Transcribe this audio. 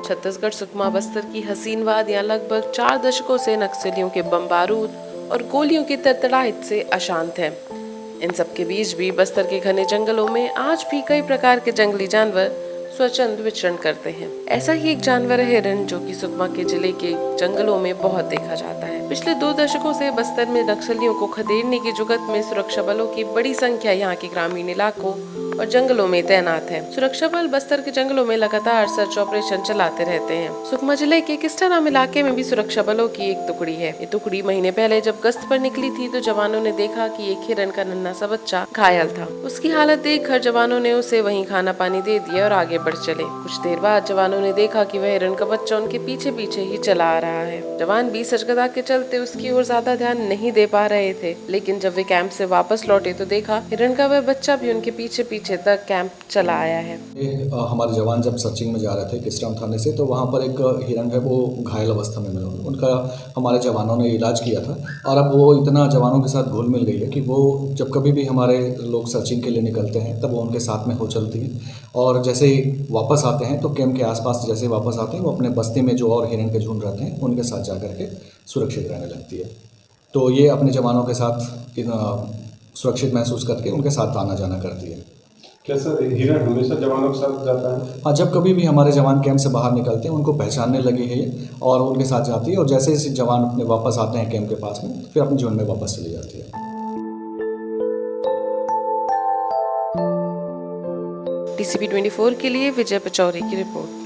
छत्तीसगढ़ सुकमा बस्तर की हसीन वादियां लगभग 4 दशकों से नक्सलियों के बम बारूद और गोलियों की तड़तड़ाहट से अशांत है। इन सब के बीच भी बस्तर के घने जंगलों में आज भी कई प्रकार के जंगली जानवर स्वच्छंद विचरण करते हैं। ऐसा ही एक जानवर है हिरण, जो कि सुकमा के जिले के जंगलों में बहुत देखा जाता है। पिछले 2 दशकों से बस्तर में नक्सलियों को खदेड़ने की जुगत में सुरक्षा बलों की बड़ी संख्या यहाँ के ग्रामीण इलाकों और जंगलों में तैनात है। सुरक्षा बल बस्तर के जंगलों में लगातार सर्च ऑपरेशन चलाते रहते हैं। सुकमा जिले के किस्टाराम इलाके में भी सुरक्षा बलों की एक टुकड़ी है। ये टुकड़ी महीने पहले जब गश्त पर निकली थी तो जवानों ने देखा कि एक हिरण का नन्हा सा बच्चा घायल था। उसकी हालत देखकर जवानों ने उसे वहीं खाना पानी दे दिया और आगे बढ़ चले। कुछ देर बाद जवानों ने देखा कि वह हिरण का बच्चा उनके पीछे पीछे ही चला आ रहा है। जवान भी सजगदा के चलते उसकी ओर ज्यादा ध्यान नहीं दे पा रहे थे, लेकिन जब वे कैंप से वापस लौटे तो देखा हिरण का वह बच्चा भी उनके पीछे पीछे तक कैंप चला आया है। हमारे जवान जब सर्चिंग में जा रहे थे किस्टाराम थाने से, तो वहाँ पर एक हिरण है वो घायल अवस्था में मिला। उनका हमारे जवानों ने इलाज किया था और अब वो इतना जवानों के साथ घुल मिल गई है कि वो जब कभी भी हमारे लोग सर्चिंग के लिए निकलते हैं तब वो उनके साथ में हो चलती है। और जैसे ही वापस आते हैं तो कैंप के आसपास जैसे वापस आते हैं वो अपने बस्ती में जो और हिरण के झुंड रहते हैं उनके साथ जा करके सुरक्षित रहने लगती है। तो ये अपने जवानों के साथ सुरक्षित महसूस करके उनके साथ आना जाना करती है। क्या सर हिरण हमेशा जवानों के साथ जाता है? हाँ, जब कभी भी हमारे जवान कैंप से बाहर निकलते हैं उनको पहचानने लगी है ये और उनके साथ जाती है, और जैसे जैसे जवान अपने वापस आते हैं कैंप के पास में फिर अपने झुंड में वापस चली जाती है। DCP 24 के लिए विजय पचौरी की रिपोर्ट।